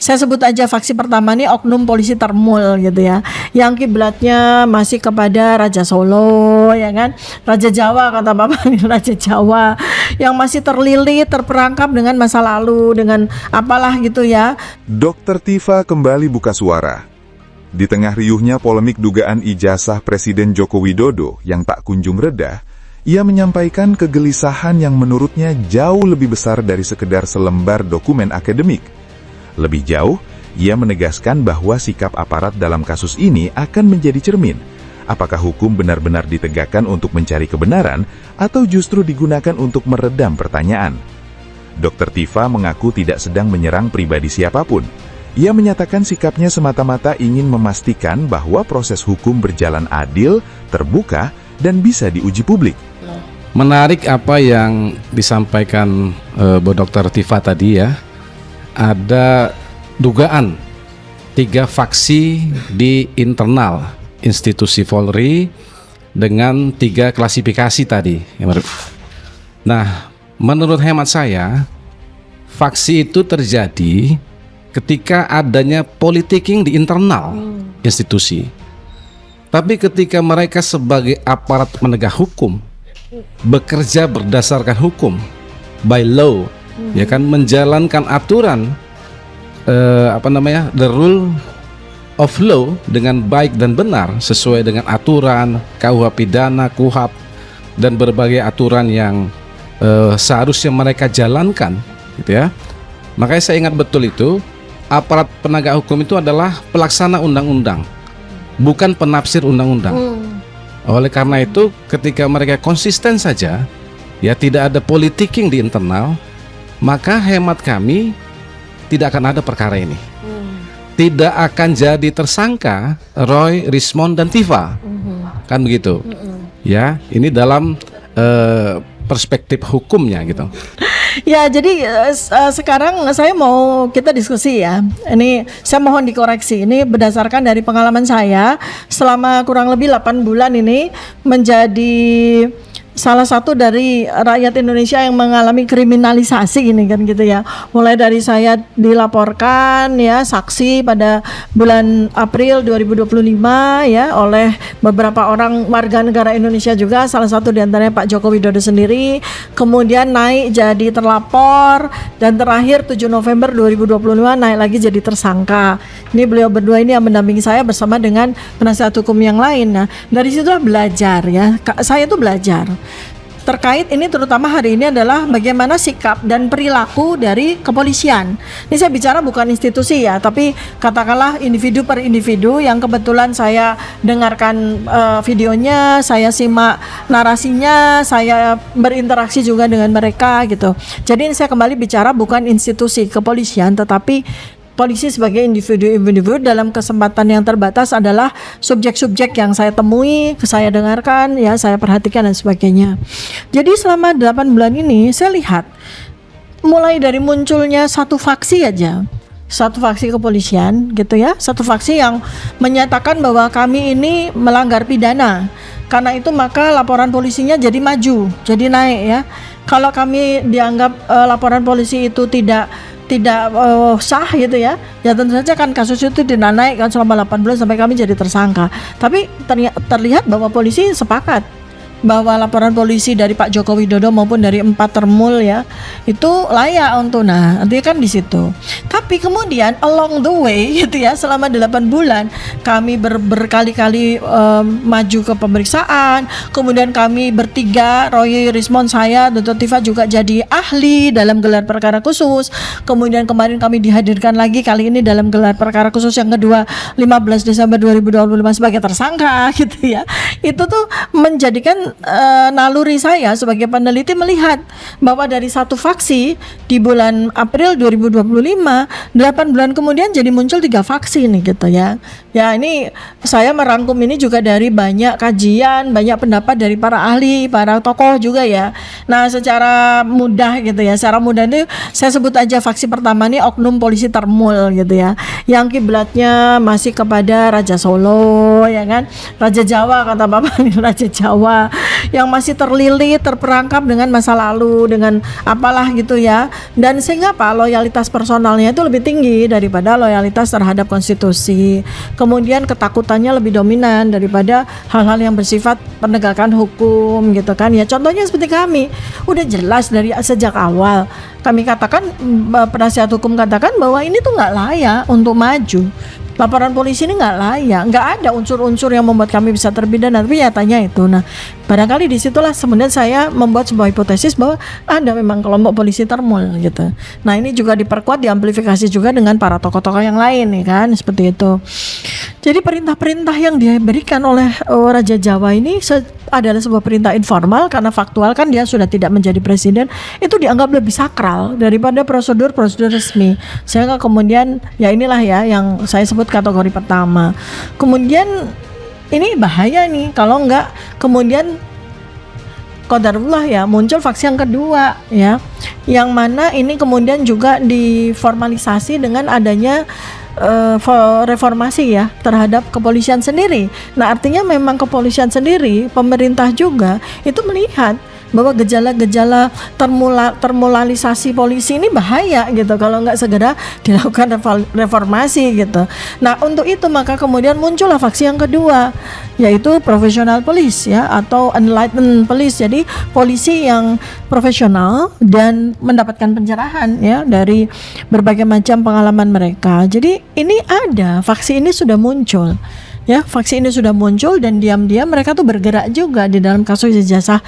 saya sebut aja faksi pertama nih oknum polisi termul gitu ya, yang kiblatnya masih kepada Raja Solo ya kan, Raja Jawa kata Bapak nih, Raja Jawa yang masih terlilit, terperangkap dengan masa lalu, dengan apalah gitu ya. Dr. Tifa kembali buka suara. Di tengah riuhnya polemik dugaan ijazah Presiden Joko Widodo yang tak kunjung reda, ia menyampaikan kegelisahan yang menurutnya jauh lebih besar dari sekedar selembar dokumen akademik. Lebih jauh, ia menegaskan bahwa sikap aparat dalam kasus ini akan menjadi cermin. Apakah hukum benar-benar ditegakkan untuk mencari kebenaran atau justru digunakan untuk meredam pertanyaan? Dr. Tifa mengaku tidak sedang menyerang pribadi siapapun. Ia menyatakan sikapnya semata-mata ingin memastikan bahwa proses hukum berjalan adil, terbuka, dan bisa diuji publik. Menarik apa yang disampaikan Bu Dr. Tifa tadi ya. Ada dugaan 3 faksi di internal institusi Polri dengan 3 klasifikasi tadi. Nah, menurut hemat saya, faksi itu terjadi ketika adanya politicking di internal institusi. Tapi ketika mereka sebagai aparat penegak hukum bekerja berdasarkan hukum, by law, ya kan, menjalankan aturan the rule of law dengan baik dan benar sesuai dengan aturan KUH pidana, KUHP, dan berbagai aturan yang seharusnya mereka jalankan, gitu ya. Makanya saya ingat betul itu, aparat penegak hukum itu adalah pelaksana undang-undang, bukan penafsir undang-undang. Oleh karena itu, ketika mereka konsisten saja, ya tidak ada politicking di internal, maka hemat kami tidak akan ada perkara ini. Tidak akan jadi tersangka Roy, Rismond, dan Tifa. Kan begitu. Ya, ini dalam perspektif hukumnya gitu. Ya, jadi sekarang saya mau kita diskusi ya. Ini saya mohon dikoreksi. Ini berdasarkan dari pengalaman saya selama kurang lebih 8 bulan ini menjadi salah satu dari rakyat Indonesia yang mengalami kriminalisasi ini kan gitu ya. Mulai dari saya dilaporkan ya saksi pada bulan April 2025 ya oleh beberapa orang warga negara Indonesia juga, salah satu diantaranya Pak Joko Widodo sendiri, kemudian naik jadi terlapor, dan terakhir 7 November 2025 naik lagi jadi tersangka. Ini beliau berdua ini yang mendampingi saya bersama dengan penasihat hukum yang lain. Nah, dari situlah belajar ya. Saya tuh belajar terkait ini, terutama hari ini adalah bagaimana sikap dan perilaku dari kepolisian. Ini saya bicara bukan institusi ya, tapi katakanlah individu per individu yang kebetulan saya dengarkan videonya, saya simak narasinya, saya berinteraksi juga dengan mereka gitu. Jadi ini saya kembali bicara bukan institusi kepolisian, tetapi polisi sebagai individu-individu dalam kesempatan yang terbatas adalah subjek-subjek yang saya temui, saya dengarkan, ya saya perhatikan dan sebagainya. Jadi selama 8 bulan ini saya lihat mulai dari munculnya satu faksi aja, satu faksi kepolisian gitu ya, satu faksi yang menyatakan bahwa kami ini melanggar pidana. Karena itu maka laporan polisinya jadi maju, jadi naik ya. Kalau kami dianggap laporan polisi itu tidak sah gitu ya tentu saja kan kasus itu tidak naik kan selama 8 bulan sampai kami jadi tersangka. Tapi terlihat bahwa polisi sepakat bahwa laporan polisi dari Pak Joko Widodo maupun dari 4 termul ya itu layak untuk, nah nanti kan di situ. Tapi kemudian along the way gitu ya, selama 8 bulan kami berkali-kali maju ke pemeriksaan, kemudian kami bertiga, Roy, Rismond, saya, Dr. Tifa juga jadi ahli dalam gelar perkara khusus. Kemudian kemarin kami dihadirkan lagi kali ini dalam gelar perkara khusus yang kedua 15 Desember 2025 sebagai tersangka gitu ya. Itu tuh menjadikan naluri saya sebagai peneliti melihat bahwa dari satu faksi di bulan April 2025, 8 bulan kemudian jadi muncul 3 faksi nih gitu ya. Ya ini saya merangkum ini juga dari banyak kajian, banyak pendapat dari para ahli, para tokoh juga ya. Nah secara mudah gitu ya, secara mudah itu saya sebut aja faksi pertama nih oknum polisi termul gitu ya, yang kiblatnya masih kepada Raja Solo, ya kan, Raja Jawa kata Bapak nih, Raja Jawa yang masih terlilit, terperangkap dengan masa lalu, dengan apalah gitu ya, dan sehingga apa, loyalitas personalnya itu lebih tinggi daripada loyalitas terhadap konstitusi. Kemudian ketakutannya lebih dominan daripada hal-hal yang bersifat penegakan hukum gitu kan ya. Contohnya seperti kami, udah jelas dari sejak awal kami katakan, penasihat hukum katakan bahwa ini tuh nggak layak untuk maju. Laporan polisi ini nggak layak, nggak ada unsur-unsur yang membuat kami bisa terpidana, tapi nyatanya itu. Nah, barangkali disitulah sebenarnya saya membuat sebuah hipotesis bahwa ada memang kelompok polisi termul gitu. Nah, ini juga diperkuat, diamplifikasi juga dengan para tokoh-tokoh yang lain, ya kan, seperti itu. Jadi perintah-perintah yang diberikan oleh Raja Jawa ini adalah sebuah perintah informal karena faktual kan dia sudah tidak menjadi presiden, itu dianggap lebih sakral daripada prosedur-prosedur resmi. Sehingga kemudian ya inilah ya yang saya sebut kategori pertama. Kemudian ini bahaya nih kalau enggak kemudian qadarullah ya muncul faksi yang kedua ya, yang mana ini kemudian juga diformalisasi dengan adanya reformasi ya terhadap kepolisian sendiri. Nah, artinya memang kepolisian sendiri, pemerintah juga itu melihat bahwa gejala-gejala termulalisasi polisi ini bahaya gitu kalau nggak segera dilakukan reformasi gitu. Nah, untuk itu maka kemudian muncullah faksi yang kedua, yaitu professional police ya, atau enlightened police. Jadi polisi yang profesional dan mendapatkan pencerahan ya dari berbagai macam pengalaman mereka. Jadi ini ada, faksi ini sudah muncul. Ya, faksi ini sudah muncul dan diam-diam mereka tuh bergerak juga di dalam kasus ijazah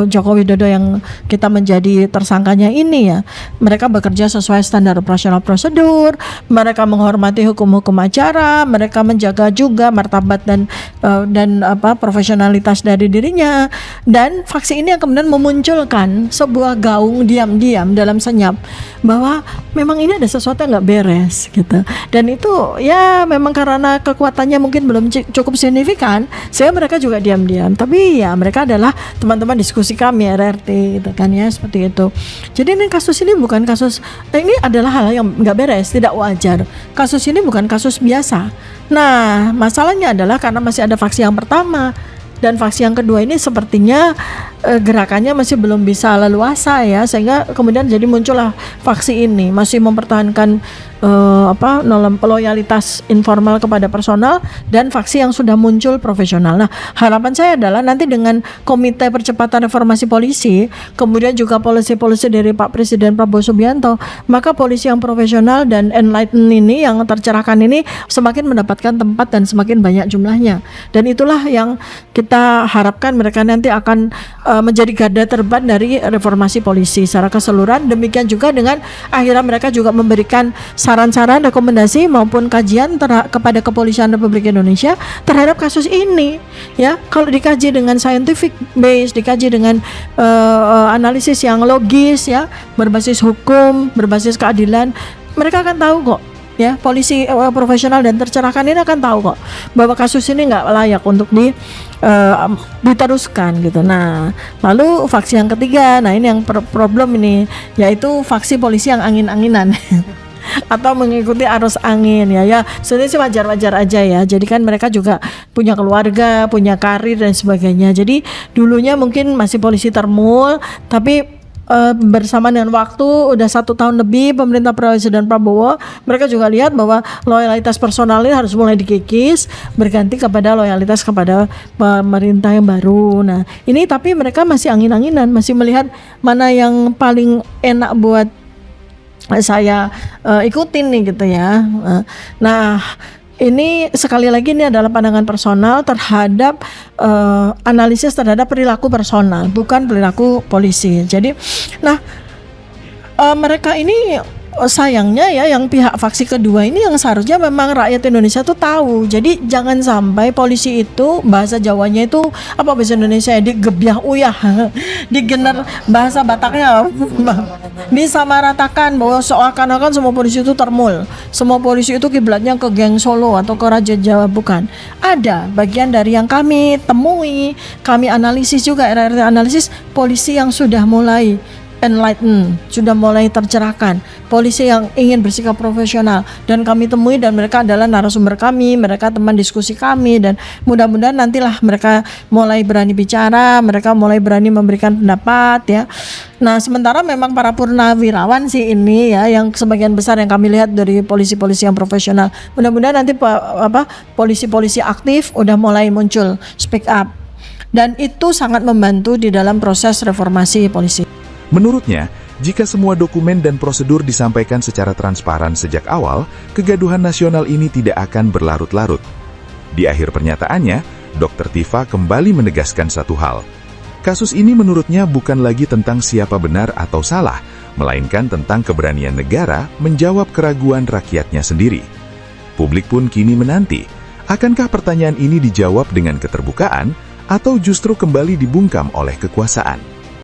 Joko Widodo yang kita menjadi tersangkanya ini ya. Mereka bekerja sesuai standar operasional prosedur, mereka menghormati hukum-hukum acara, mereka menjaga juga martabat dan profesionalitas dari dirinya. Dan faksi ini yang kemudian memunculkan sebuah gaung diam-diam dalam senyap bahwa memang ini ada sesuatu yang nggak beres gitu. Dan itu ya memang karena kekuatannya mungkin belum cukup signifikan, sehingga mereka juga diam-diam. Tapi ya mereka adalah teman-teman diskusi kami RRT gitu kan ya, seperti itu. Jadi ini kasus ini bukan kasus, ini adalah hal yang nggak beres, tidak wajar. Kasus ini bukan kasus biasa. Nah, masalahnya adalah karena masih ada faksi yang pertama dan faksi yang kedua ini sepertinya gerakannya masih belum bisa leluasa ya, sehingga kemudian jadi muncullah faksi ini masih mempertahankan loyalitas informal kepada personal dan faksi yang sudah muncul profesional. Nah, harapan saya adalah nanti dengan Komite Percepatan Reformasi Polisi, kemudian juga polisi-polisi dari Pak Presiden Prabowo Subianto, maka polisi yang profesional dan enlightened ini, yang tercerahkan ini semakin mendapatkan tempat dan semakin banyak jumlahnya. Dan itulah yang kita harapkan mereka nanti akan menjadi garda terdepan dari reformasi polisi secara keseluruhan. Demikian juga dengan akhirnya mereka juga memberikan saran-saran, rekomendasi maupun kajian kepada Kepolisian Republik Indonesia terhadap kasus ini ya. Kalau dikaji dengan scientific base, dikaji dengan analisis yang logis ya, berbasis hukum, berbasis keadilan, mereka akan tahu kok ya, polisi profesional dan tercerahkan ini akan tahu kok bahwa kasus ini nggak layak untuk diteruskan gitu. Nah, lalu faksi yang ketiga, nah ini yang problem ini, yaitu faksi polisi yang angin-anginan atau mengikuti arus angin ya. Sebenarnya sih wajar-wajar aja ya. Jadi kan mereka juga punya keluarga, punya karir dan sebagainya. Jadi dulunya mungkin masih polisi termul, tapi bersama dengan waktu udah 1 tahun lebih pemerintah Presiden Prabowo, mereka juga lihat bahwa loyalitas personalnya harus mulai dikikis, berganti kepada loyalitas kepada pemerintah yang baru. Nah, ini tapi mereka masih angin-anginan, masih melihat mana yang paling enak buat saya ikutin nih gitu ya. Nah, ini sekali lagi ini adalah pandangan personal terhadap analisis terhadap perilaku personal, bukan perilaku polisi. Jadi, nah mereka ini sayangnya ya, yang pihak faksi kedua ini yang seharusnya memang rakyat Indonesia tuh tahu. Jadi jangan sampai polisi itu, bahasa Jawanya itu apa, bahasa Indonesia ya, digebyah uyah, digener bahasa Bataknya, disamaratakan bahwa seakan-akan semua polisi itu termul, semua polisi itu kiblatnya ke geng Solo atau ke Raja Jawa. Bukan. Ada bagian dari yang kami temui, kami analisis juga, RRT analisis, polisi yang sudah mulai enlighten, sudah mulai tercerahkan. Polisi yang ingin bersikap profesional, dan kami temui, dan mereka adalah narasumber kami, mereka teman diskusi kami, dan mudah-mudahan nantilah mereka mulai berani bicara, mereka mulai berani memberikan pendapat ya. Nah, sementara memang para purnawirawan sih ini ya, yang sebagian besar yang kami lihat dari polisi-polisi yang profesional. Mudah-mudahan nanti polisi-polisi aktif udah mulai muncul, speak up. Dan itu sangat membantu di dalam proses reformasi polisi. Menurutnya, jika semua dokumen dan prosedur disampaikan secara transparan sejak awal, kegaduhan nasional ini tidak akan berlarut-larut. Di akhir pernyataannya, Dr. Tifa kembali menegaskan satu hal. Kasus ini menurutnya bukan lagi tentang siapa benar atau salah, melainkan tentang keberanian negara menjawab keraguan rakyatnya sendiri. Publik pun kini menanti, akankah pertanyaan ini dijawab dengan keterbukaan atau justru kembali dibungkam oleh kekuasaan?